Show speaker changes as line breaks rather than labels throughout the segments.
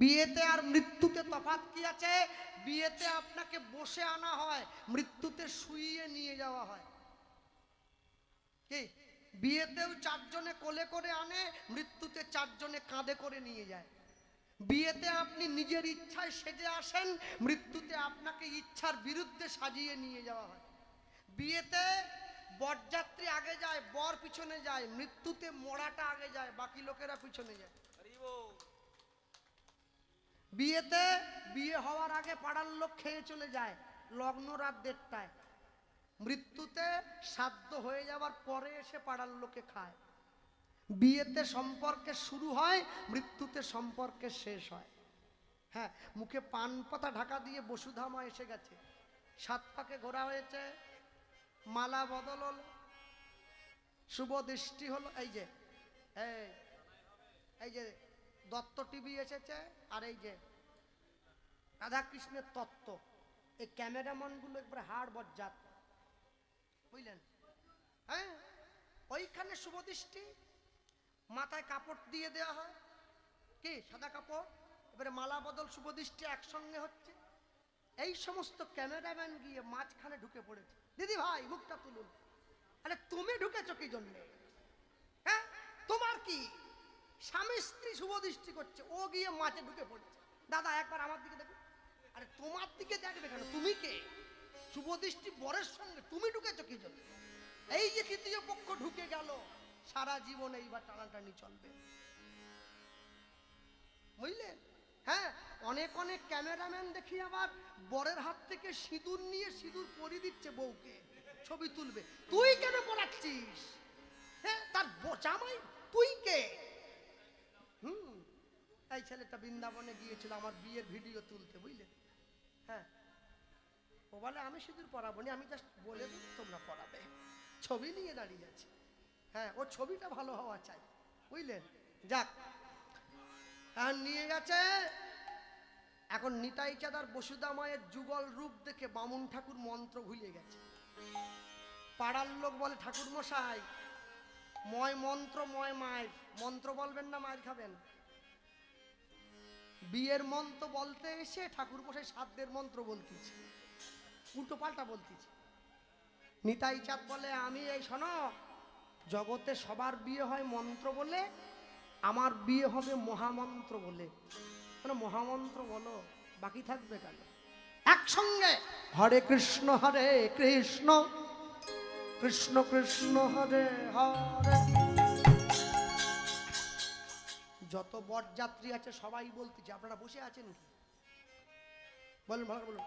বিয়েতে আর মৃত্যুতে তফাৎ কি আছে? বিয়েতে আপনাকে বসে আনা হয়, মৃত্যুতে শুইয়ে নিয়ে যাওয়া হয়। কি বিয়েতেও চারজনে কোলে করে আনে, মৃত্যুতে চারজনে কাঁধে করে নিয়ে যায়। বিয়েতে আপনি নিজের ইচ্ছায় সেজে আসেন, মৃত্যুতে আপনাকে ইচ্ছার বিরুদ্ধে সাজিয়ে নিয়ে যাওয়া হয়। বিয়েতে বরযাত্রী আগে যায়, বর পিছনে যায়, মৃত্যুতে মরাটা আগে যায়, বাকি লোকেরা পিছনে যায়। বিয়েতে বিয়ে হওয়ার আগে পাড়ার লোক খেয়ে চলে যায়, লগ্ন রাত 1:30টায়। মৃত্যুতে শ্রাদ্ধ হয়ে যাওয়ার পরে এসে পাড়ার লোকে খায়। বিয়েতে সম্পর্কে শুরু হয়, মৃত্যুতে সম্পর্কে শেষ হয়। হ্যাঁ, মুখে পান পাতা ঢাকা দিয়ে বসুধামা এসে গেছে, 7 পাকে ঘোরা হয়েছে, মালা বদল হলো, শুভ দৃষ্টি হলো। এই যে দত্ত টিভি এসেছে, আর এই যে রাধাকৃষ্ণের তত্ত্ব, এই ক্যামেরাম্যান গুলো একবার হাড় বজ্জাত, বুঝলেন? হ্যাঁ, ওইখানে শুভ দৃষ্টি, মাথায় কাপড় দিয়ে দেওয়া হয়, কি সাদা কাপড়, এবারে মালা বদল শুভ দৃষ্টি একসঙ্গে হচ্ছে। এই সমস্ত ক্যামেরাম্যান গিয়ে মাঝখানে ঢুকে পড়েছে। দিদি ভাই মুখটা তুলুন। আরে তুমি ঢুকেছো কি জন্যে? হ্যাঁ, তোমার কি? স্বামী স্ত্রী শুভ দৃষ্টি করছে, ও গিয়ে মাঝে ঢুকে পড়েছে। দাদা একবার আমার দিকে দেখো। আরে তোমার দিকে দেখবে কেন? তুমি কে? শুভ দৃষ্টি বরের সঙ্গে, তুমি ঢুকেছো কি জন্য? এই যে তৃতীয় পক্ষ ঢুকে গেল, সারা জীবন এইবার টানাটানি চলবে, বুঝলেন? হ্যাঁ, অনেক অনেক ক্যামেরাম্যান দেখি আবার বরের হাত থেকে সিঁদুর নিয়ে সিঁদুর পরিয়ে দিচ্ছে বউকে, ছবি তুলবে। তুই কেন পড়াচ্ছিস? হ্যাঁ, তার জামাই, তুই কে? এই ছেলেটা বৃন্দাবনে গিয়েছিল আমার বিয়ের ভিডিও তুলতে, বুঝলে? হ্যাঁ, ও বলে আমি সিঁদুর পরাবো না, আমি জাস্ট বলে দেবো তোমরা পরাবে, ছবি নিয়ে দাঁড়িয়ে আছে। হ্যাঁ, ও ছবিটা ভালো হওয়া চাই, বুঝলেন? যাক, আর নিয়ে গেছে। এখন নিতাই চাঁদার বসুধা মায়ের যুগল রূপ দেখে বামুন ঠাকুর মন্ত্র ভুলে গেছে। পাড়ার লোক বলে ঠাকুর মশাই, ময় মন্ত্র ময় মায়ের মন্ত্র বলবেন না, মায়ের খাবেন। বিয়ের মন্ত্র বলতে এসে ঠাকুর মশাই সাধ্যের মন্ত্র বলতেছে, উল্টো পাল্টা বলতেছে। নিতাই চাঁদ বলে, আমি এই শোনো, জগতে সবার বিয়ে হয় মন্ত্র বলে, আমার বিয়ে হবে মহামন্ত্র বলে। মহামন্ত্র বলো, বাকি থাকবে কেন? একসঙ্গে হরে কৃষ্ণ কৃষ্ণ কৃষ্ণ হরে হরে। যত বরযাত্রী আছে সবাই বলতেছে, আপনারা বসে আছেন কি? বলুন, ভালো বলুন,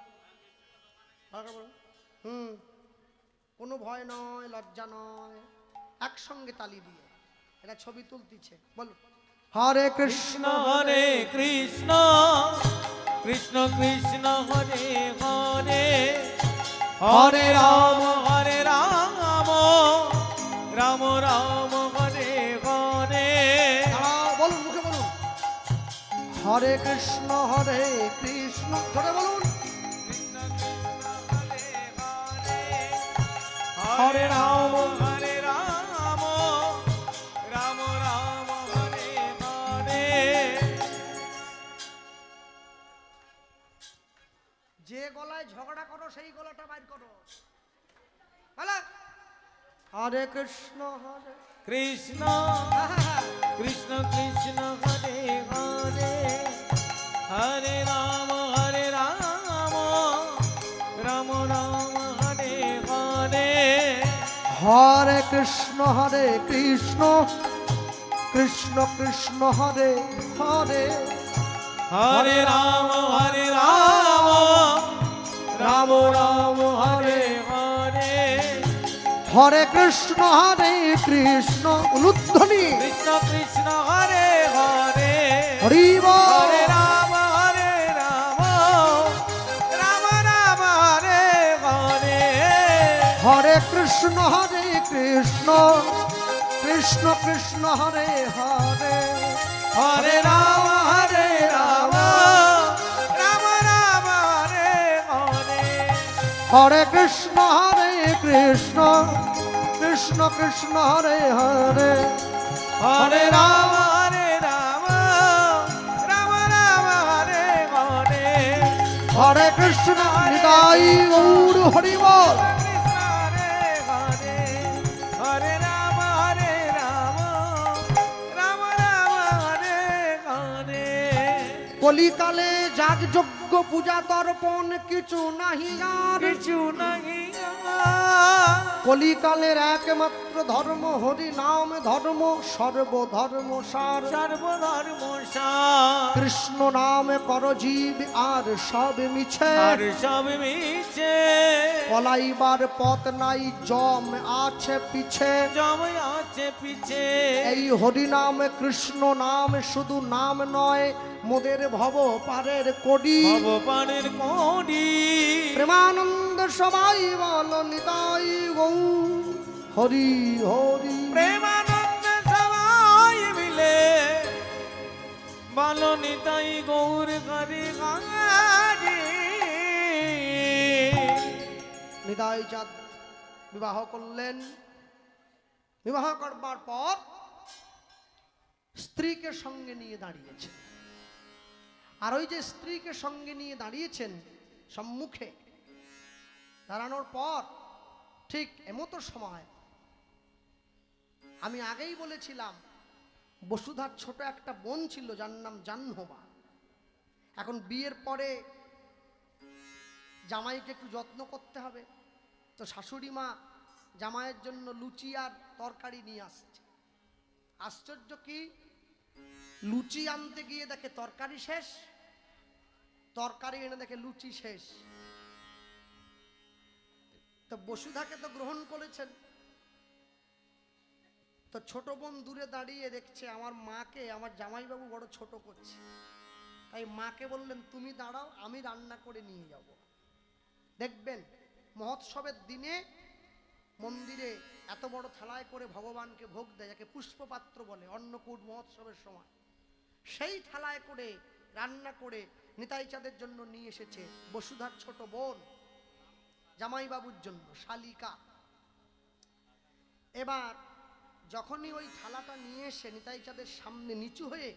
ভালো বলুন। কোনো ভয় নয়, লজ্জা নয়, একসঙ্গে তালি দিয়ে এটা ছবি তুলতেছে। বলুন, হরে কৃষ্ণ
কৃষ্ণ কৃষ্ণ কৃষ্ণ হরে হরে, হরে রাম রাম রাম হরে হরে।
বলুন, মুখে বলুন, হরে কৃষ্ণ জোরে বলুন,
হরে রাম
যে গলায় ঝগড়া করো সেই গলাটা বাইর করো। হরে কৃষ্ণ
কৃষ্ণ কৃষ্ণ কৃষ্ণ হরে হরে, হরে রাম রাম রাম হরে হরে।
হরে কৃষ্ণ কৃষ্ণ কৃষ্ণ হরে হরে,
হরে রাম রাম রাম হরে হরে।
হরে কৃষ্ণ অনুধ্বনি,
কৃষ্ণ কৃষ্ণ হরে হরে,
হরি বল।
হরে রাম রাম রাম হরে হরে।
হরে কৃষ্ণ কৃষ্ণ কৃষ্ণ হরে হরে,
হরে রাম রাম রাম হরে হরে।
হরে কৃষ্ণ কৃষ্ণ কৃষ্ণ হরে হরে,
হরে রাম রাম রাম
হরে কৃষ্ণ নিতাই গৌর হরি বল।
কৃষ্ণ হরে হরে হরে রাম রাম রাম হরে হরে।
কলিকালে যাগ যজ্ঞ পূজা তর্পণ কিছু নাহি আর,
কিছু নাহি
কলিকালের একমাত্র ধর্ম হরি নাম ধর্ম সর্বধর্ম সার।
সর্বধর্ম সার
কৃষ্ণ নামে কর জীব আর সব মিছে,
আর সব মিছে।
পলাইবার পথ নাই জম আছে পিছে,
জমে আছে পিছে।
এই হরি নাম কৃষ্ণ নাম শুধু নাম নয় মোদের ভব পারের কড়ি।
ভগবানের কোডি
প্রেমানন্দ সবাই বল নিতাই গৌর হরি হরি।
প্রেমানন্দ সবাই মিলে বলো নিতাই গৌর হরি হরি।
নিতাই চাঁদ বিবাহ করলেন। বিবাহ করবার পর স্ত্রীকে সঙ্গে নিয়ে দাঁড়িয়েছেন। আর ওই যে স্ত্রীকে সঙ্গে নিয়ে দাঁড়িয়েছেন সম্মুখে, দাঁড়ানোর পর ঠিক এমতো সময় আমি আগেই বলেছিলাম বসুধার ছোট একটা বোন ছিল যার নাম জাহ্নবা। এখন বিয়ের পরে জামাইকে একটু যত্ন করতে হবে, তো শাশুড়ি মা জামাইয়ের জন্য লুচি আর তরকারি নিয়ে আসছে। আশ্চর্য কি, লুচি আনতে গিয়ে দেখে তরকারি শেষ, তরকারি এনে দেখে লুচি শেষ। তো বসুধাকে তো গ্রহণ করেছেন, তো ছোট বোন দূরে দাঁড়িয়ে দেখছে আমার মাকে আমার জামাইবাবু বড় ছোট করছে, তাই মাকে বললেন তুমি দাঁড়াও আমি রান্না করে নিয়ে যাব। দেখবেন মহোৎসবের দিনে মন্দিরে এত বড় থালায় করে ভগবানকে ভোগ দেয়, যাকে পুষ্পপাত্র বলে, অন্নকূট মহোৎসবের সময় সেই থালায় করে রান্না করে নিতাই চাঁদের জন্য নিয়ে এসেছে বসুধার ছোট বোন জামাইবাবুর জন্য, শালিকা। এবার যখনই ওই থালাটা নিয়ে এসে নিতাই চাঁদের সামনে নিচু হয়ে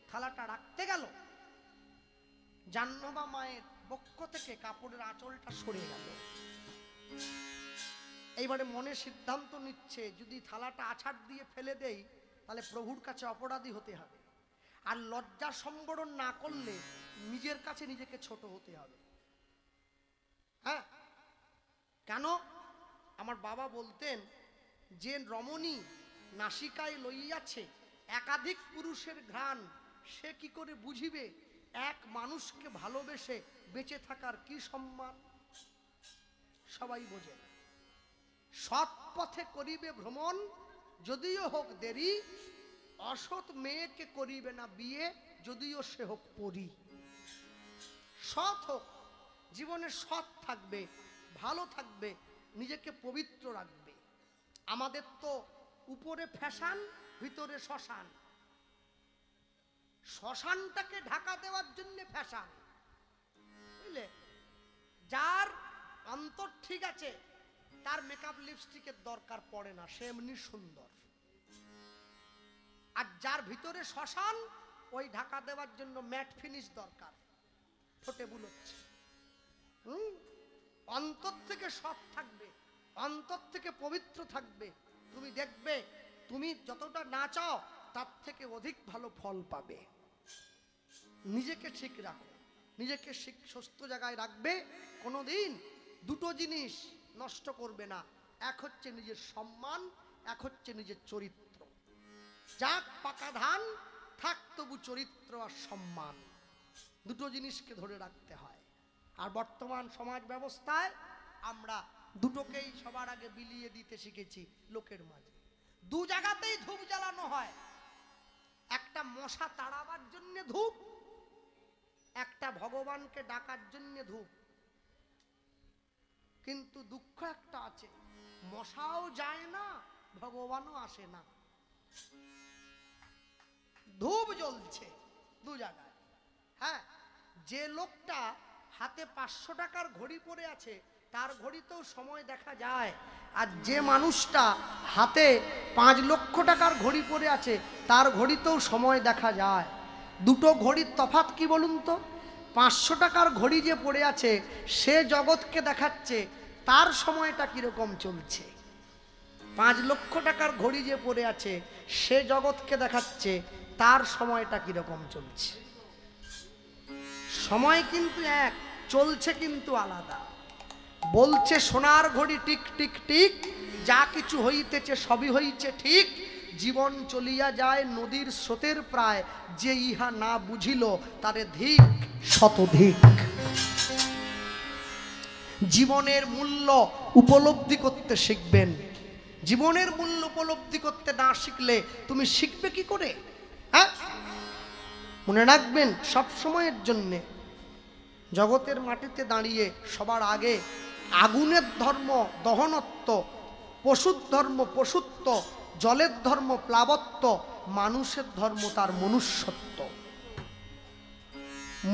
থালাটা রাখতে গেল, জাহ্নবা মায়ের বক্ষ থেকে কাপড়ের আঁচলটা সরে গেল। এইবারে মনে সিদ্ধান্ত নিচ্ছে যদি থালাটা আছাড় দিয়ে ফেলে দেই তাহলে প্রভুর কাছে অপরাধী হতে হবে, আর লজ্জা সম্বরণ না করলে নিজের কাছে নিজেকে ছোট হতে হবে। হ্যাঁ, কেন? আমার বাবা বলতেন যে রমণী নাসিকায় লইয়াছে একাধিক পুরুষের ঘ্রাণ, সে কি করে বুঝিবে এক মানুষকে ভালোবেসে বেঁচে থাকার কি সম্মান? সবাই বোঝে না। সৎ পথে করিবে ভ্রমণ যদিও হোক দেরি, অসৎ মেয়েকে করিবে না বিয়ে যদিও সে হোক পরী। সৎ হোক, জীবনে সৎ থাকবে, ভালো থাকবে, নিজেকে পবিত্র রাখবে। আমাদের তো উপরে ফ্যাশন, ভিতরে শ্মশান। শ্মশানটাকে ঢাকা দেওয়ার জন্য ফ্যাশন, বুঝলে? যার অন্তর ঠিক আছে তার মেকআপ লিপস্টিকের দরকার পড়ে না, সে এমনি সুন্দর। আর যার ভিতরে শ্মশান, ওই ঢাকা দেওয়ার জন্য ম্যাট ফিনিশ দরকার, ঠোঁটে বুলোচ্ছে। অন্তর থেকে সৎ থাকবে, অন্তর থেকে পবিত্র থাকবে, তুমি দেখবে তুমি যতটা না চাও তার থেকে অধিক ভালো ফল পাবে। নিজেকে ঠিক রাখো, নিজেকে সুস্থ জায়গায় রাখবে, কোনোদিন দুটো জিনিস নষ্ট করবে না। এক হচ্ছে নিজের সম্মান, এক হচ্ছে নিজের চরিত্র। যাক পাকা ধান, থাক তবু চরিত্র আর সম্মান, দুটো জিনিসকে ধরে রাখতে হয়। আর বর্তমান সমাজ ব্যবস্থায় আমরা দুটোকেই সবার আগে বিলিয়ে দিতে শিখেছি লোকের মাঝে। দু জায়গাতেই ধূপ জ্বালানো হয়, একটা মশা তাড়াবার জন্য ধূপ, একটা ভগবানকে ডাকার জন্য ধূপ। কিন্তু দুঃখ একটা আছে, মশাও যায় না, ভগবানও আসে না। ধূপ জ্বলছে দু জায়গায়। হ্যাঁ, যে লোকটা হাতে 500 টাকার ঘড়ি পরে আছে তার ঘড়িতেও সময় দেখা যায়, আর যে মানুষটা হাতে 5 লক্ষ টাকার ঘড়ি পরে আছে তার ঘড়িতেও সময় দেখা যায়। দুটো ঘড়ির তফাৎ কি বলুন তো? 500 টাকার ঘড়ি যে পড়ে আছে সে জগৎকে দেখাচ্ছে তার সময়টা কিরকম চলছে। 5 লক্ষ টাকার ঘড়ি যে পড়ে আছে সে জগৎকে দেখাচ্ছে তার সময়টা কিরকম চলছে। সময় কিন্তু এক, চলছে কিন্তু আলাদা। বলছে সোনার ঘড়ি টিক টিক টিক, যা কিছু হইতেছে সবই হইছে ঠিক। জীবন চলিয়া যায় নদীর স্রোতের প্রায়, যে ইহা না বুঝিল তারে ধিক শতধিক। জীবনের মূল্য উপলব্ধি করতে শিখবেন। জীবনের মূল্য উপলব্ধি করতে না শিখলে তুমি শিখবে কি করে? হ্যাঁ, মনে রাখবেন সব সময়ের জন্যে জগতের মাটিতে দাঁড়িয়ে সবার আগে আগুনের ধর্ম দহনত্ব, পশুর ধর্ম পশুত্ব, জলের ধর্ম প্লাবত্ব, মানুষের ধর্ম তার মনুষ্যত্ব।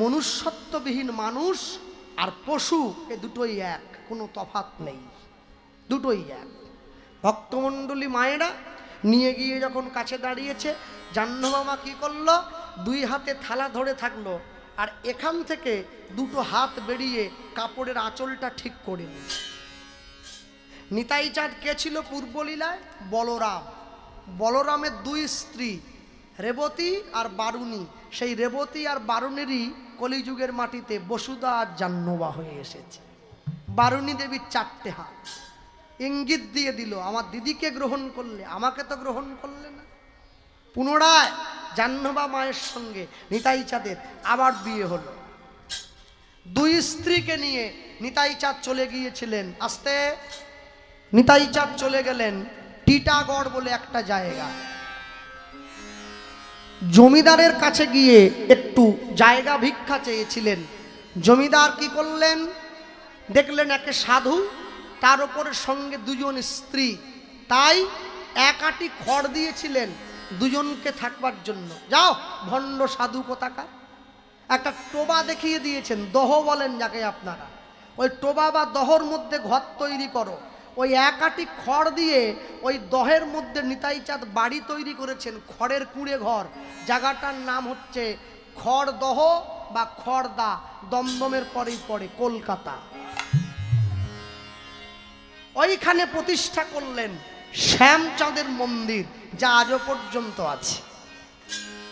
মনুষ্যত্ববিহীন মানুষ আর পশু এ দুটোই এক, কোনো তফাৎ নেই, দুটোই এক। ভক্তমণ্ডলী মায়েরা নিয়ে গিয়ে যখন কাছে দাঁড়িয়েছে, জাহ্নবী কি করলো? 2 হাতে থালা ধরে থাকলো, আর এখান থেকে 2টো হাত বেরিয়ে কাপড়ের আঁচলটা ঠিক করে নিয়েছে। নিতাই চাঁদ কে ছিল পূর্বলীলায়? বলরাম। বলরামের 2 স্ত্রী রেবতী আর বারুণী। সেই রেবতী আর বারুণেরই কলিযুগের মাটিতে বসুধা আর জাহ্নবী হয়ে এসেছে। বারুণী দেবীর 4টে হাত, ইঙ্গিত দিয়ে দিল আমার দিদিকে গ্রহণ করলে, আমাকে তো গ্রহণ করলে না। পুনরায় জাহ্নবী মায়ের সঙ্গে নিতাই চাঁদের আবার বিয়ে হলো। 2 স্ত্রীকে নিয়ে নিতাই চাঁদ চলে গিয়েছিলেন। আস্তে নিতাই চাঁদ চলে গেলেন টিটাগড় বলে একটা জায়গা। জমিদারের কাছে গিয়ে একটু জায়গা ভিক্ষা চেয়েছিলেন। জমিদার কি করলেন? দেখলেন একে সাধু, তার উপরে সঙ্গে 2 জন স্ত্রী, তাই 1 আঁটি খড় দিয়েছিলেন 2 জনকে থাকবার জন্য। যাও ভণ্ড সাধু কোথাকার। একটা টোবা দেখিয়ে দিয়েছেন, দহ বলেন যাকে আপনারা। ওই টোবা বা দহর মধ্যে ঘর তৈরি করো। ওই 1 আঁটি খড় দিয়ে ওই দহের মধ্যে নিতাই চাঁদ বাড়ি তৈরি করেছেন, খড়ের কুঁড়ে ঘর। জায়গাটার নাম হচ্ছে খড়দহ বা খড়দা, দমদমের পরেই পড়ে, কলকাতা। ওইখানে প্রতিষ্ঠা করলেন শ্যামচাঁদের মন্দির, যা আজও পর্যন্ত আছে।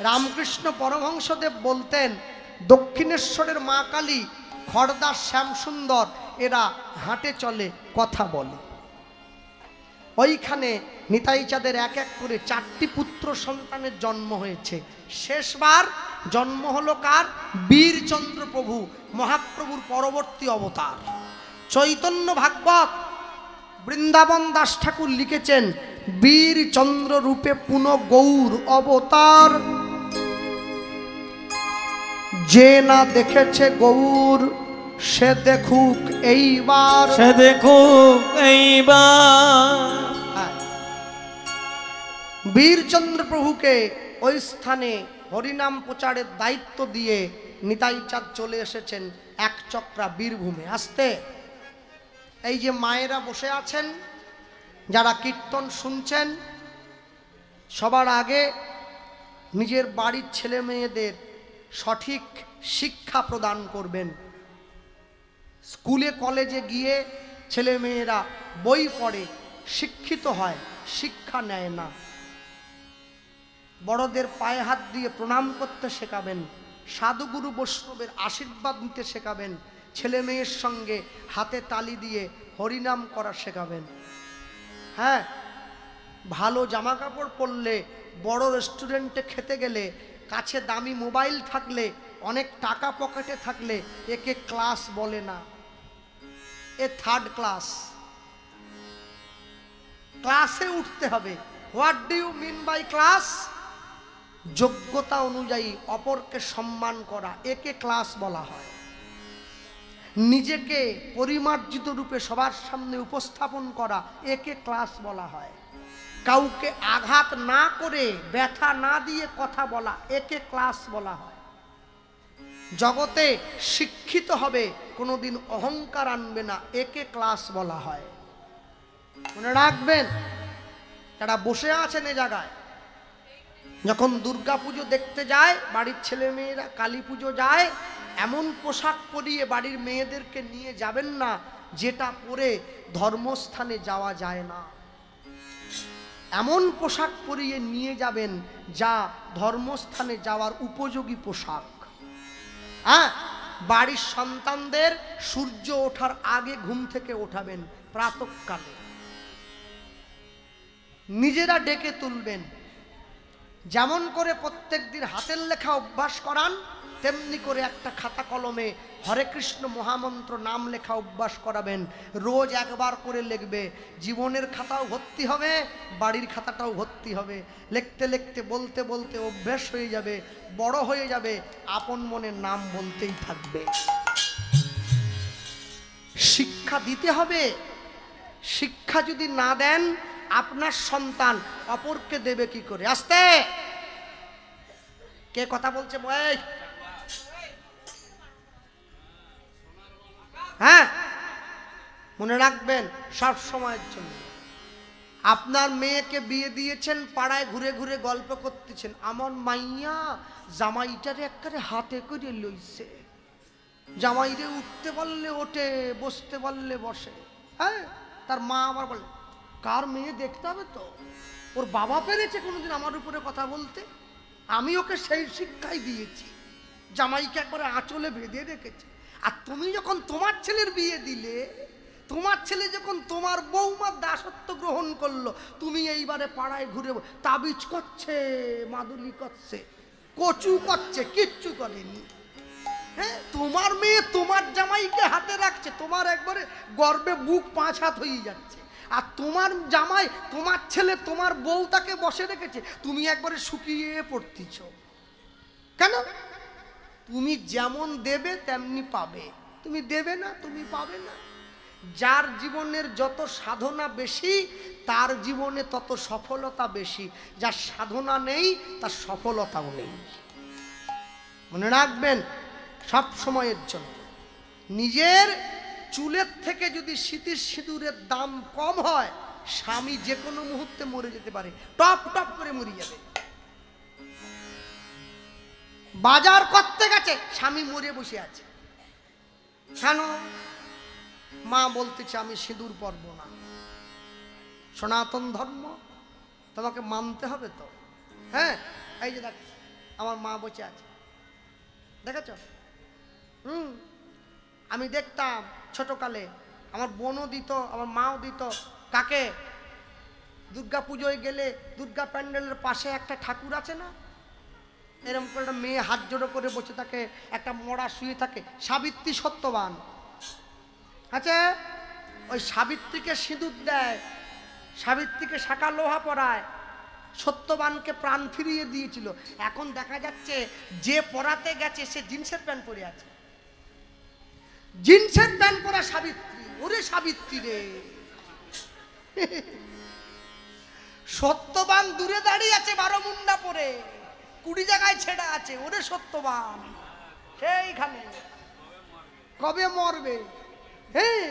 রামকৃষ্ণ পরমহংসদেব বলতেন দক্ষিণেশ্বরের মা কালী, খড়দার শ্যামসুন্দর এরা হাঁটে চলে কথা বলে। ওইখানে নিতাই চাঁদের 1 এক করে 4টি পুত্র সন্তানের জন্ম হয়েছে। শেষবার জন্ম হলো কার? বীরচন্দ্র প্রভু, মহাপ্রভুর পরবর্তী অবতার। চৈতন্য ভাগবত বৃন্দাবন দাস ঠাকুর লিখেছেন, বীরচন্দ্র রূপে পুন গৌর অবতার, যে না দেখেছে গৌর সে দেখুক এইবার,
সে দেখুক এইবার।
বীরচন্দ্র প্রভুকে ওই স্থানে হরিনাম প্রচারের দায়িত্ব দিয়ে নিতাই চাঁদ চলে এসেছেন 1 চক্রা বীরভূমে। আসতে এই যে মায়েরা বসে আছেন, যারা কীর্তন শুনছেন, সবার আগে নিজের বাড়ির ছেলে মেয়েদের সঠিক শিক্ষা প্রদান করবেন। স্কুলে কলেজে গিয়ে ছেলে মেয়েরা বই পড়ে, শিক্ষিত হয়, শিক্ষা নেয় না। বড়দের পায়ে হাত দিয়ে প্রণাম করতে শেখাবেন, সাধুগুরু বৈষ্ণবের আশীর্বাদ নিতে শেখাবেন, ছেলে মেয়ের সঙ্গে হাতে তালি দিয়ে হরিনাম করা শেখাবেন। হ্যাঁ, ভালো জামা কাপড় পরলে, বড় রেস্টুরেন্টে খেতে গেলে, কাছে দামি মোবাইল থাকলে, অনেক টাকা পকেটে থাকলে একে ক্লাস বলে না, এ 3rd ক্লাস। ক্লাসে উঠতে হবে। What do you mean by class? যোগ্যতা অনুযায়ী অপরকে সম্মান করা, একে ক্লাস বলা হয়। নিজেকে পরিমার্জিত রূপে সবার সামনে উপস্থাপন করা, একে ক্লাস বলা হয়। কাউকে আঘাত না করে, ব্যথা না দিয়ে কথা বলা, একে ক্লাস বলা হয়। জগতে শিক্ষিত হবে, কোনোদিন অহংকার আনবে না, একে ক্লাস বলা হয়। মনে রাখবেন, যারা বসে আছেন এ জায়গায়, যখন দুর্গা পুজো দেখতে যায় বাড়ির ছেলে মেয়েরা, কালী পুজো যায়, এমন পোশাক পরিয়ে বাড়ির মেয়েদেরকে নিয়ে যাবেন না যেটা পরে ধর্মস্থানে যাওয়া যায় না। এমন পোশাক পরিয়ে নিয়ে যাবেন যা ধর্মস্থানে যাওয়ার উপযোগী পোশাক। হ্যাঁ, বাড়ির সন্তানদের সূর্য ওঠার আগে ঘুম থেকে ওঠাবেন, প্রাতঃকালে নিজেরা ডেকে তুলবেন। যেমন করে প্রত্যেকদিন হাতের লেখা অভ্যাস করান, তেমনি করে একটা খাতা কলমে হরে কৃষ্ণ মহামন্ত্র নাম লেখা অভ্যাস করাবেন। রোজ একবার করে লিখবে, জীবনের খাতাও ভর্তি হবে, বাড়ির খাতাটাও ভর্তি হবে। লিখতে লিখতে বলতে বলতে অভ্যাস হয়ে যাবে, বড় হয়ে যাবে, আপন মনের নাম বলতেই থাকবে। শিক্ষা দিতে হবে। শিক্ষা যদি না দেন, আপনার সন্তান অপরকে দেবে কি করে? আস্তে, কে কথা বলছে বই? হ্যাঁ, মনে রাখবেন সব সময়ের জন্য। আপনার মেয়েকে বিয়ে দিয়েছেন, পাড়ায় ঘুরে ঘুরে গল্প করতেছেন, আমার মাইয়া জামাইটারে একবারে হাতে করে লইছে, জামাইরে উঠতে বললে ওঠে, বসতে বললে বসে। হ্যাঁ, তার মা আবার বলে, কার মেয়ে দেখতে হবে তো, ওর বাবা পেরেছে কোনোদিন আমার উপরে কথা বলতে? আমি ওকে সেই শিক্ষাই দিয়েছি, জামাইকে একবারে আঁচলে বেঁধে রেখেছে। আর তুমি যখন তোমার ছেলের বিয়ে দিলে, তোমার ছেলে যখন তোমার বৌমার দাসত্ব গ্রহণ করলো, তুমি এইবারে পাড়ায় ঘুরে তাবিজ করছে, মাদুলি করছে, কচু করছে, কিচ্ছু করেনি। হ্যাঁ, তোমার মেয়ে তোমার জামাইকে হাতে রাখছে, তোমার একবারে গর্বে বুক 5 হাত হয়ে যাচ্ছে। আর তোমার জামাই, তোমার ছেলে, তোমার বউ তাকে বসে রেখেছে, তুমি একবারে শুকিয়ে পড়তেছ। কেন? তুমি যেমন দেবে তেমনি পাবে। তুমি দেবে না, তুমি পাবে না। যার জীবনের যত সাধনা বেশি, তার জীবনে তত সফলতা বেশি। যার সাধনা নেই, তার সফলতাও নেই। মনে রাখবেন সব সময়ের জন্য। নিজের চুলের থেকে যদি সিঁথির সিঁদুরের দাম কম হয়, স্বামী যে কোনো মুহূর্তে মরে যেতে পারে, টপ টপ করে মরে যাবে। বাজার করতে গেছে, স্বামী মরে বসে আছে। কেন? মা বলতেছে আমি সিঁদুর পরব না। সনাতন ধর্ম, তোমাকে মানতে হবে তো। হ্যাঁ, এই যে দেখ আমার মা বসে আছে, দেখেছ? আমি দেখতাম ছোটকালে, আমার বোনও দিত, আমার মাও দিত। কাকে? দুর্গা পুজোয় গেলে দুর্গা প্যান্ডেলের পাশে একটা ঠাকুর আছে না, এরকম করে একটা মেয়ে হাত জোড়ো করে বসে থাকে, একটা মরা শুয়ে থাকে, সাবিত্রী সত্যবান। আচ্ছা, ওই সাবিত্রীকে সিঁদুর দেয়, সাবিত্রীকে শাঁখা লোহা পরায়, সত্যবানকে প্রাণ ফিরিয়ে দিয়েছিল। এখন দেখা যাচ্ছে যে পরাতে গেছে সে জিন্সের প্যান্ট পরে আছে। জিন্সের প্যান্ট পরা সাবিত্রী, ওরে সাবিত্রী রে। সত্যবান দূরে দাঁড়িয়ে আছে 12 মুন্ডা পরে, 20 জায়গায় ছেড়া আছে, ওরে সত্যবান সেইখানে কবে মরবে? হ্যাঁ,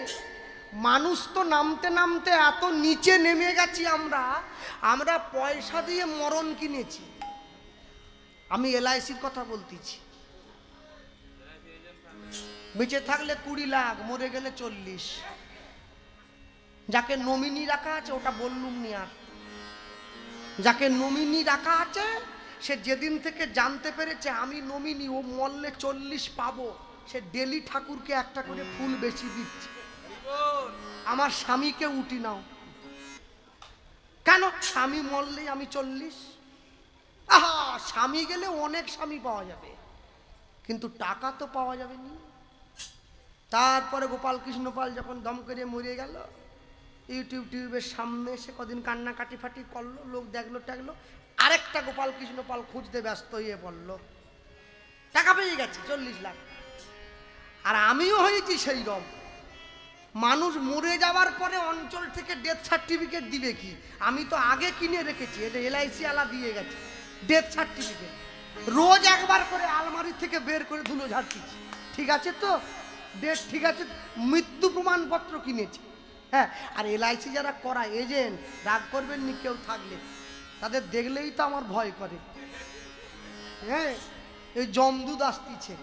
মানুষ তো নামতে নামতে এত নিচে নেমে গেছি আমরা পয়সা দিয়ে মরণ কিনেছি। আমি LICর কথা বলতেছি। বেঁচে থাকলে 20 লাখ, মরে গেলে 40। যাকে নমিনি রাখা আছে ওটা বললুম নি আর। যাকে নমিনি রাখা আছে সে যেদিন থেকে জানতে পেরেছে আমি নমিনি, ও মরলে 40 পাবো, সে ডেলি ঠাকুরকে একটা করে ফুল বেশি দিচ্ছে। আমার স্বামীকে উঠি নাও। কেন? স্বামী মরলেই আমি 40। আহা, স্বামী গেলে অনেক স্বামী পাওয়া যাবে, কিন্তু টাকা তো পাওয়া যাবে না। তারপরে গোপাল কৃষ্ণ পাল যখন দম করে মরে গেল, ইউটিউবের সামনে এসে কদিন কান্নাকাটি ফাটি করলো, লোক দেখলো টাকলো, আরেকটা গোপাল কৃষ্ণ পাল খুঁজতে ব্যস্ত হয়ে পড়লো, টাকা পেয়ে গেছে 40 লাখ। আর আমিও হয়েছি সেই রকম। মানুষ মরে যাওয়ার পরে অঞ্চল থেকে ডেথ সার্টিফিকেট দিবে কি? আমি তো আগে কিনে রেখেছি, এটা LIC আলা দিয়ে গেছে ডেথ সার্টিফিকেট। রোজ একবার করে আলমারি থেকে বের করে ধুলো ঝাড়তেছি। ঠিক আছে তো, ডেট ঠিক আছে, মৃত্যু প্রমাণপত্র কিনেছি। হ্যাঁ, আর LIC যারা করায় এজেন্ট, রাগ করবেন নি কেউ থাকলে, তাদের দেখলেই তো আমার ভয় করে। হ্যাঁ, এই জমদুদ আসতিছে,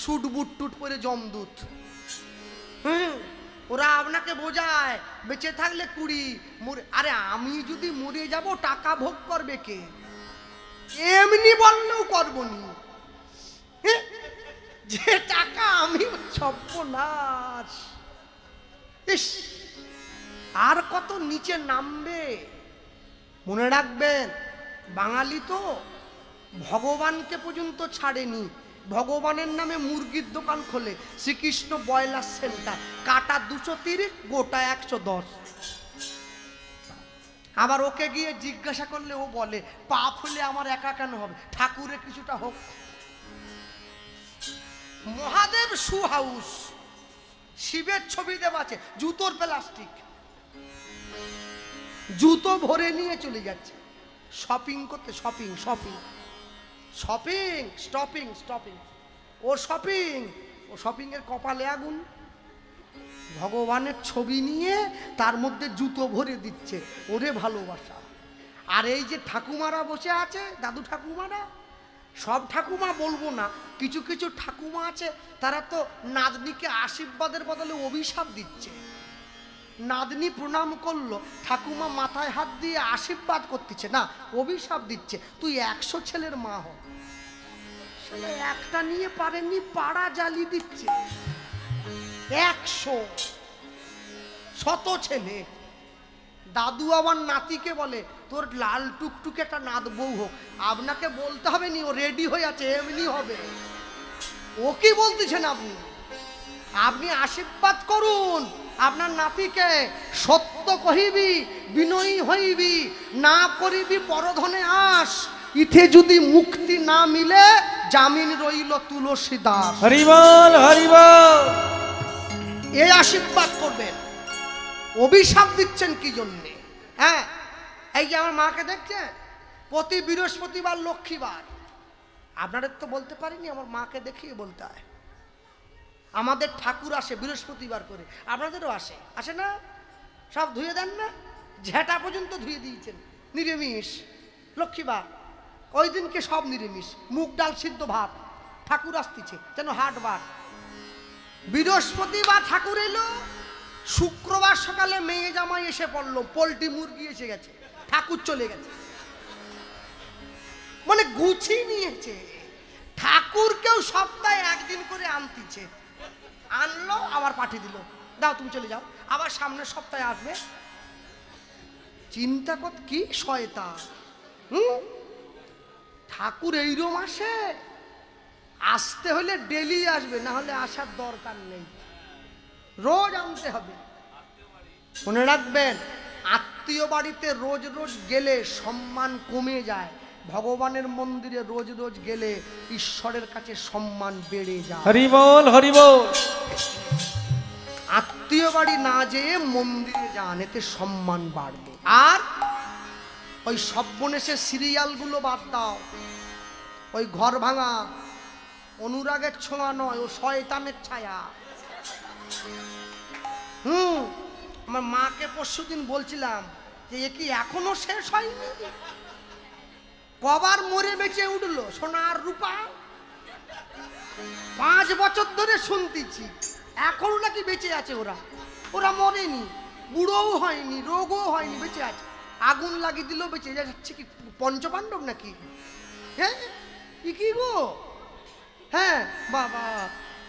শুট বুট টুট পরে জমদূত। ওরা আপনাকে বোঝায় বেঁচে থাকলে 20, আরে আমি যদি মরে যাব টাকা ভোগ করবে কে? এমনি বললেও করবনি, যে টাকা আমি সর্বনাশ। ইস, আর কত নিচে নামবে। মনে রাখবেন, বাঙালি তো ভগবানকে পর্যন্ত ছাড়েনি, ভগবানের নামে মুরগির দোকান খোলে। শ্রীকৃষ্ণ ব্রয়লার সেন্টার, কাটা 230, গোটা 110। আবার ওকে গিয়ে জিজ্ঞাসা করলে ও বলে পাপ হলে আমার একা কেন হবে, ঠাকুরে কিছুটা হোক। মহাদেব শু হাউস, শিবের ছবি দেওয়া আছে, জুতোর প্লাস্টিক, জুতো ভরে নিয়ে চলে যাচ্ছে শপিং করতে। Shopping shopping shopping stopping stopping, ও শপিং, ও শপিং এর কপালে আগুন। ভগবানের ছবি নিয়ে তার মধ্যে জুতো ভরে দিচ্ছে, ওরে ভালোবাসা। আর এই যে ঠাকুমারা বসে আছে, দাদু ঠাকুমারা, সব ঠাকুমা বলবো না, কিছু কিছু ঠাকুমা আছে তারা তো নাতনিকে আশীর্বাদের বদলে অভিশাপ দিচ্ছে। নাতনি প্রণাম করলো, ঠাকুমা মাথায় হাত দিয়ে আশীর্বাদ করতেছে না, অভিশাপ দিচ্ছে, তুই 100 ছেলের মা হ। ছেলে একটা নিয়ে পারেনি, পাড়া জ্বালি দিচ্ছে। 100 শত ছেলে। দাদু আবার নাতিকে বলে তোর লাল টুকটুকে একটা নাত বউ হোক। আপনাকে বলতে হবে নি, ও রেডি হয়ে আছে, এমনি হবে। ও কি বলতেছেন আপনি? আপনি আশীর্বাদ করুন আপনার নাতিকে, সত্য কহিবি বিনয়ী হইবি, না করিবি পরধনে আস, ইথে যদি মুক্তি না মিলে জামিন রইল তুলসী দাস।
হরি বল হরি বল।
এই আশীর্বাদ করবেন, অভিশাপ দিচ্ছেন কি জন্যে? হ্যাঁ, এই যে আমার মাকে দেখছেন, প্রতি বৃহস্পতিবার লক্ষ্মীবার, আপনাদের তো বলতে পারিনি, আমার মাকে দেখিয়ে বলতে হয়। আমাদের ঠাকুর আসে বৃহস্পতিবার করে, আপনাদেরও আসে, আসে না? সব ধুয়ে দেন না? ঝেঁটা পর্যন্ত ধুয়ে দিয়েছেন, নিরামিষ লক্ষ্মীবার। ওই দিনকে সব নিরামিষ, মুগ ডাল সিদ্ধ ভাত। ঠাকুর আসতেছে যেন হাটবার। বৃহস্পতিবার ঠাকুর এলো, শুক্রবার সকালে মেয়ে জামাই এসে পড়লো, পোল্ট্রি মুরগি এসে গেছে, ঠাকুর চলে গেছে। মানে গুছিয়ে নিয়েছে। ঠাকুরকেও সপ্তাহে একদিন করে আনতিছে, আনলো আবার পাঠিয়ে দিল, দাও তুমি চলে যাও, আবার সামনের সপ্তাহে আসবে। চিন্তা কর কি শয়তান। ঠাকুর এইরকম আসে, আসতে হলে ডেলি আসবে, না হলে আসার দরকার নেই, রোজ আনতে হবে। মনে রাখবেন, আত্মীয় বাড়িতে রোজ রোজ গেলে সম্মান কমে যায়, ভগবানের মন্দিরে রোজ রোজ গেলে ঈশ্বরের কাছে সম্মান বেড়ে যায়।
হরি বল হরি বল।
আত্মীয় বাড়ি না যেয়ে মন্দিরে যান, এতে সম্মান বাড়বে। আর ওই সব্বনেশের সিরিয়ালগুলো বাদ দাও, ওই ঘর ভাঙা, অনুরাগের ছোঁয়া নয়, ও শয়তানের ছায়া। আমার মাকে পরশুদিন বলছিলাম যে এ কি এখনো শেষ হয়নি? কবার মরে বেঁচে উঠলো সোনার রূপা? 5 বছর ধরে শুনতেছি এখনো নাকি বেঁচে আছে। ওরা ওরা মরেনি, বুড়োও হয়নি, রোগও হয়নি, বেঁচে আছে। আগুন লাগিয়ে দিল, বেঁচে যাচ্ছে। কি পঞ্চপাণ্ডব নাকি? হ্যাঁ, কি গো? হ্যাঁ বাবা,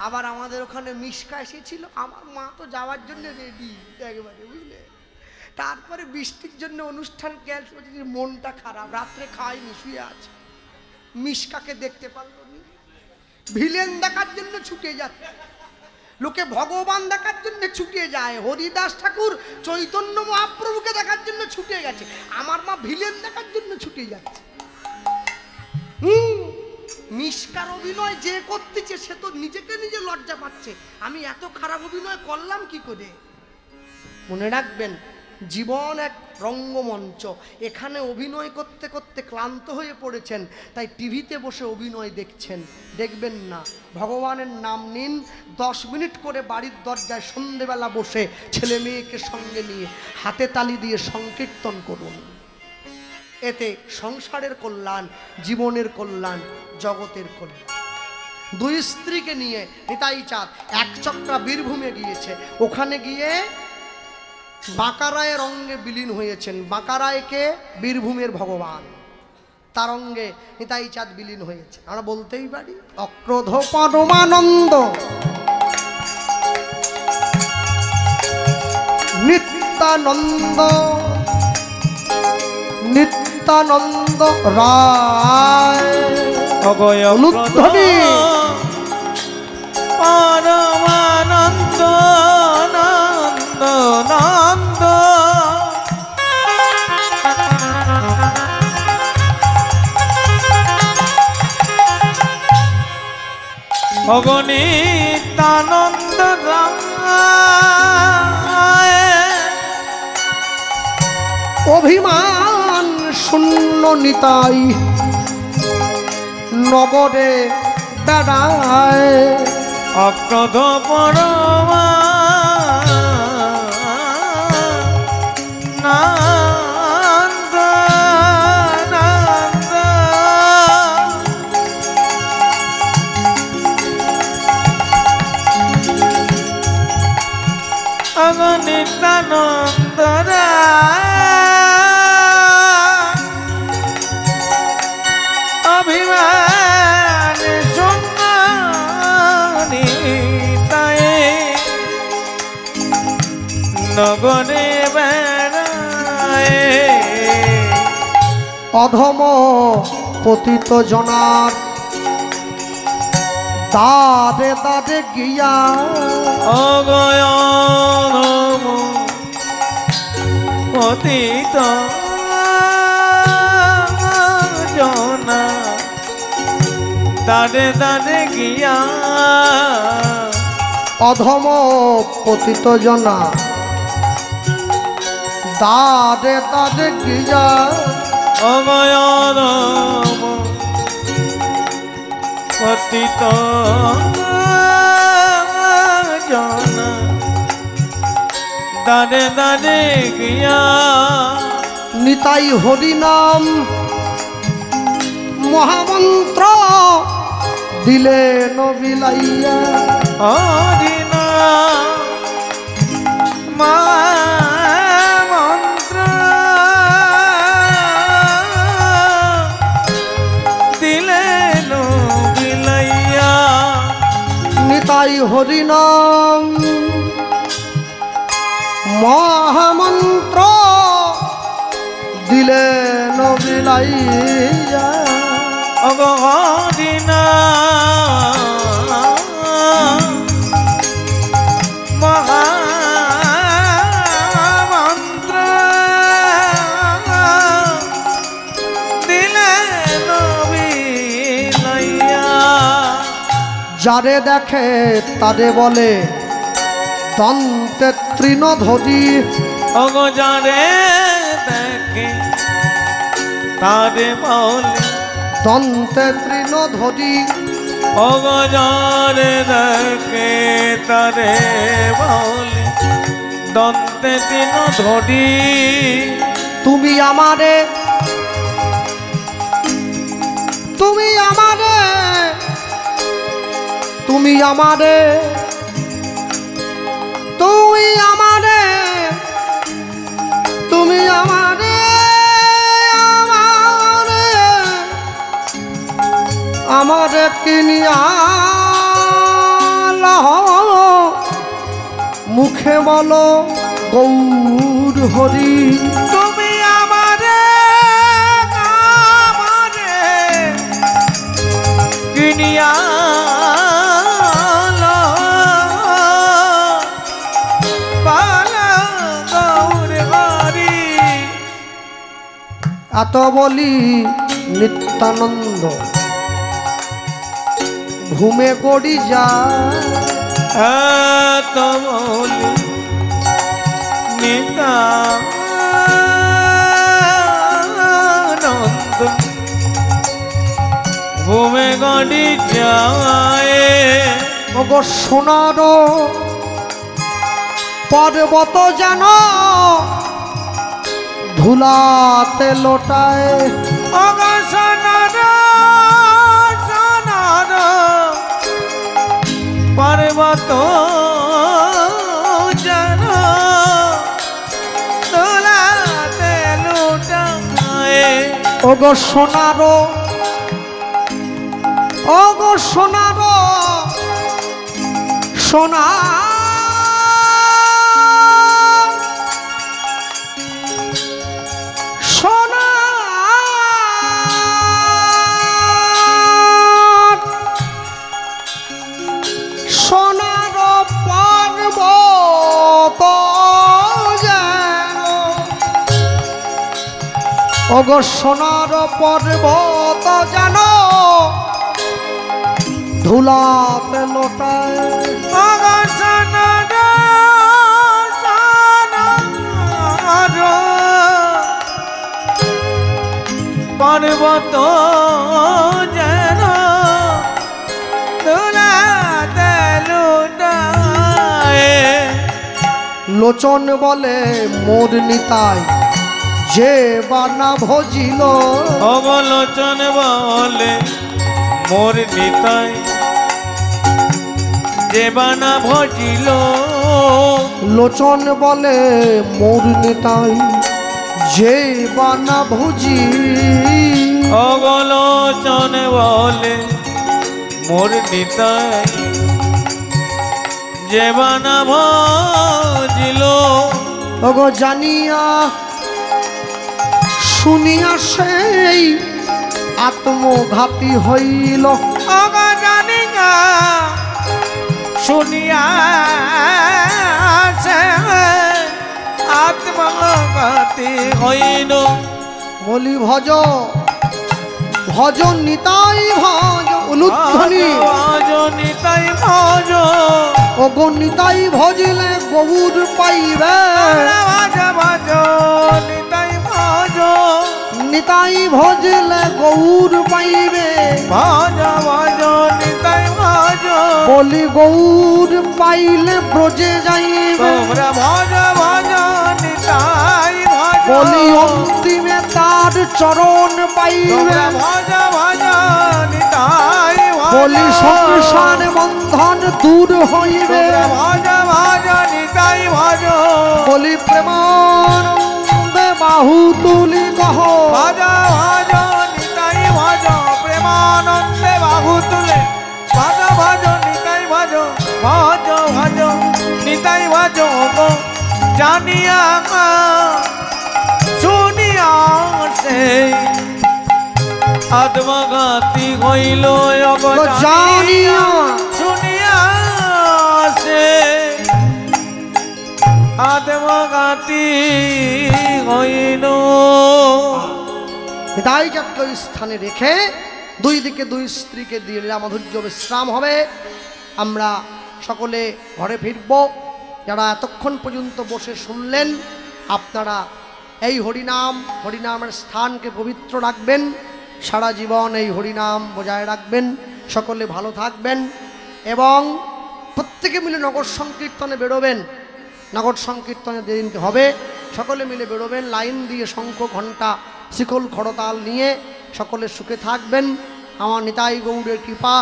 আবার আমাদের ওখানে মিশকা এসেছিল, আমার মা তো যাওয়ার জন্য রেডি একবারে, বুঝলে। তারপরে বৃষ্টির জন্য অনুষ্ঠান ক্যান্সেল হয়েছে, মনটা খারাপ, রাত্রে খায়নি, শুয়ে আছে। মিশকাকে দেখতে পারলো নি, ভিলেন দেখার জন্য ছুটে যাচ্ছে। লোকে ভগবান দেখার জন্য ছুটে যায়, হরিদাস ঠাকুর চৈতন্য মহাপ্রভুকে দেখার জন্য ছুটে গেছে, আমার মা ভিলেন দেখার জন্য ছুটে যাচ্ছে। মিশকার অভিনয় যে করতেছে সে তো নিজেকে নিজে লজ্জা পাচ্ছে, আমি এত খারাপ অভিনয় করলাম কি করে। মনে রাখবেন, জীবন এক রঙ্গমঞ্চ, এখানে অভিনয় করতে করতে ক্লান্ত হয়ে পড়েছেন, তাই টিভিতে বসে অভিনয় দেখছেন। দেখবেন না, ভগবানের নাম নিন, 10 মিনিট করে বাড়ির দরজায় সন্ধেবেলা বসে ছেলে মেয়েকে সঙ্গে নিয়ে হাতে তালি দিয়ে সংকীর্তন করুন। এতে সংসারের কল্যাণ, জীবনের কল্যাণ, জগতের কল্যাণ। দুই স্ত্রীকে নিয়ে নিতাই চাঁদ এক চক্রা বীরভূমে গিয়েছে। ওখানে গিয়ে বাঁকারায়ের অঙ্গে বিলীন হয়েছেন। বাঁকারায়কে বীরভূমের ভগবান, তার অঙ্গে নিতাই চাঁদ বিলীন হয়েছে। আমরা বলতেই পারি অক্রোধ পরমানন্দ নিত্যানন্দ নিত্যানন্দ রায় অনুধ্বনি
পরমানন্দ নন্দ নন্দ অগণিতানন্দ রায়
অভিমান শূন্য নিতাই নগরে বেড়ায়
অক্রোধ পরমানন্দ নন্দ অগণিতানন্দ অভিমান শূন্য নিতাই নগরে বেড়ায়
অধম পতিত জনার দাদে দাদে গিয়া
অগয়নম পতিত জনা দাদে দাদে গিয়া
অধম পতিত জনা দাদে দাদে গিয়া
অগয়নম পতিত জনা দাদে দাদে গিয়া
নিতাই হরিনাম মহামন্ত্র দিলেন বিলাইয়া
হরিনা মন্ত্র দিলেন বিলাইয়া
নিতাই হরিনাম মহামন্ত্র দিলেন বিলাইয়া
অগদিনা মহামন্ত্র দিলেন বিলাইয়া
যারে দেখে তারে বলে দন্তে তৃণধ্বজি
অগজারে দেখে তারে বলে
দন্তে তৃণধ্বজি
অগজারে দেখে তারে বলে দন্তে তিন ধরি
তুমি আমারে তুমি আমারে তুমি আমারে তুমি আমারে তুমি আমারে আমারে আমারে কিনিয়া লহ মুখে বলো গৌর হরি
তুমি আমারে আমারে কিনিয়া
এত বলি নিত্যানন্দ ঘুমে গড়ি যা
এত বলি নিত্যানন্দ ঘুমে গড়ি যায়
ওগো সোনার পর্বত যেন ধুলাতে লোটায়
অগসনার সোনার পর্বত যেন দোলাতে লুটায়।
ওগো সোনারো, ওগো সোনারো, সোনা সোনা সোনার পর্বত যেন, ওগো সোনার পর্বত যেন ধুলাতে লোটায়।
ওগো সোনার সোনার পর্বত যেন দোলাতে লুটায়।
লোচন বলে মোর নিতাই যে বানা ভজিল,
অবলোচন বলে মোর নিতাই যে বানা ভজিল।
লোচন বলে মোর নিতাই যে বানা ভজি,
অবলোচন বলে মোর নিতাই যে বানা ভজিল।
ওগো জানিয়া শুনিয়া সেই আত্মঘাতী হইল,
ওগো জানি না শুনিয়া সে আত্মঘাতী হইল।
বলি ভজ ভজ নিতাই ভজ উলুধ্বনি,
ভজ নিতাই ভজ,
ওগো নিতাই ভজিলে গৌর পাইবে,
ভজ ভজ নিতাই ভজ,
নিতাই ভজিলে গৌর পাইবে।
ভজ ভজ নিতাই ভজ,
বলি গৌর পাইলে ব্রজে যাইবে,
তোমরা ভজ ভজ নিতাই ভজ,
বলি অন্তিমে তার চরণ পাইবে।
তোমরা ভজ ভজ নিতাই ভজ,
বলি সংসার বন্ধন দূর হইবে,
তোমরা ভজ ভজ নিতাই ভজ,
বলি প্রেমানন্দে বাহু তুলি কহ,
ভজ ভজ নিতাই ভজ, প্রেমানন্দে বাহু তুলে ভজ ভজ নিতাই ভজ, ভজ ভজ নিতাই ভজ। গো জানিয়া শুনিয়া সে আত্মঘাতী হইল,
গো জানিয়া
শুনিয়া সে আত্মঘাতী হইল।
হৃদয় জাতকে স্থানে রেখে দুই দিকে দুই স্ত্রীকে দিয়ে লীলামাধুর্য বিশ্রাম হবে। আমরা সকলে ঘরে ফিরব। যারা এতক্ষণ পর্যন্ত বসে শুনলেন, আপনারা এই হরিনাম, হরিনামের স্থানকে পবিত্র রাখবেন, সারা জীবন এই হরিনাম বজায় রাখবেন, সকলে ভালো থাকবেন এবং প্রত্যেকে মিলে নগর সংকীর্তনে বেরোবেন। নগর সংকীর্তনে যেদিনকে হবে সকলে মিলে বেরোবেন, লাইন দিয়ে শঙ্খ ঘণ্টা শিকল খড়তাল নিয়ে সকলে সুখে থাকবেন। আমার নিতাই গৌরের কৃপা,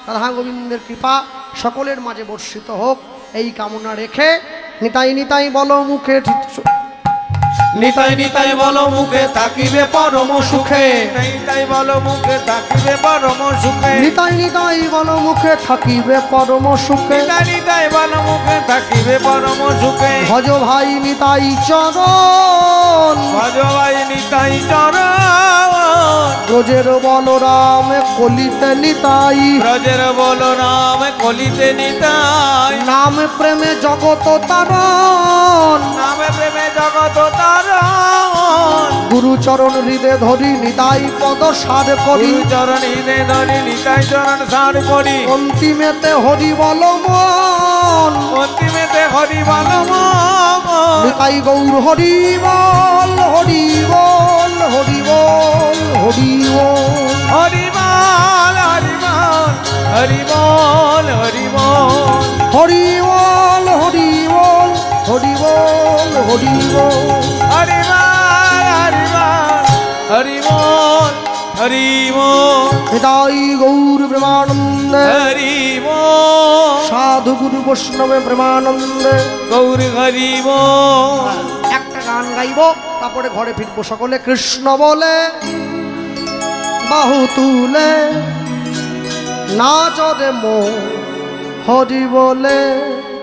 রাধা গোবিন্দের কৃপা সকলের মাঝে বর্ষিত হোক, এই কামনা রেখে নিতাই নিতাই বলো মুখে,
নিতাই নিতাই বলো মুখে থাকিবে পরম সুখে, নিতাই বলো মুখে থাকিবে পরম সুখে,
নিতাই নিতাই বলো মুখে থাকিবে পরম সুখে,
নিতাই নিতাই বলো মুখে থাকিবে পরম সুখে।
ভজ ভাই নিতাই চরণ,
ভজ ভাই নিতাই চরণ,
ব্রজের বলরাম কলিতে নিতাই,
ব্রজের বলো নাম কলিতে নিতাই,
নাম প্রেমে জগত তারণ,
নামে প্রেমে জগত তারণ,
গুরুচরণ হৃদে ধরি নিতাই পদ সার করি,
চরণ হৃদে ধরি নিতাই চরণ সার করি,
অন্তিমেতে হরি বল মন,
অন্তিমেতে হরি বল মন,
নিতাই গৌর হরি বল, হরি বল, হরি বল, হরি বল,
হরি বল, হরি বল, হরি বল, হরি বল,
হরি বল, হরি বল, হরি বল, হরি বল,
হরি বল, হরি বল, হরি বল, হরি বল,
নিতাই গৌর প্রেমানন্দে
হরি বল।
সাধু গুরু বৈষ্ণবে প্রেমানন্দে
গৌর হরি বল।
একটা গান গাইবো তারপরে ঘরে ফিরবো সকলে কৃষ্ণ বলে বাহু তুলে নাচ রে মো হরি বলে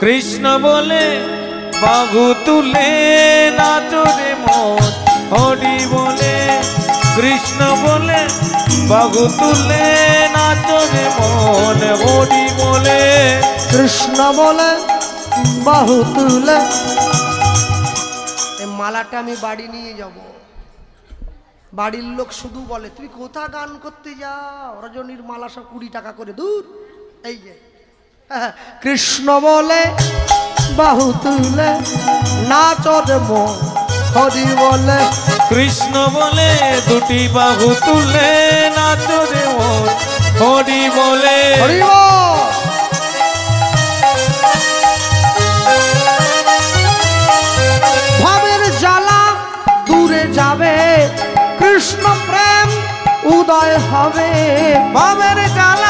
কৃষ্ণ বলে বাহু তুলে নাচো রে মন হরি বলে কৃষ্ণ বলে বাহু তুলে নাচো রে মন হরি বলে
কৃষ্ণ বলে বাহু তুলে। এই মালাটা আমি বাড়ি নিয়ে যাব। বাড়ির লোক শুধু বলে তুই কোথা গান করতে যাও, রজনীর মালা সব 20 টাকা করে, দূর। এই যে কৃষ্ণ বলে বাহু তুলে নাচ রে মন হরি বলে
কৃষ্ণ বলে দুটি বাহু তুলে নাচো রে মন হরি বলে
হরি বল। ভাবের জ্বালা দূরে যাবে, কৃষ্ণ প্রেম উদয় হবে।
ভাবের জ্বালা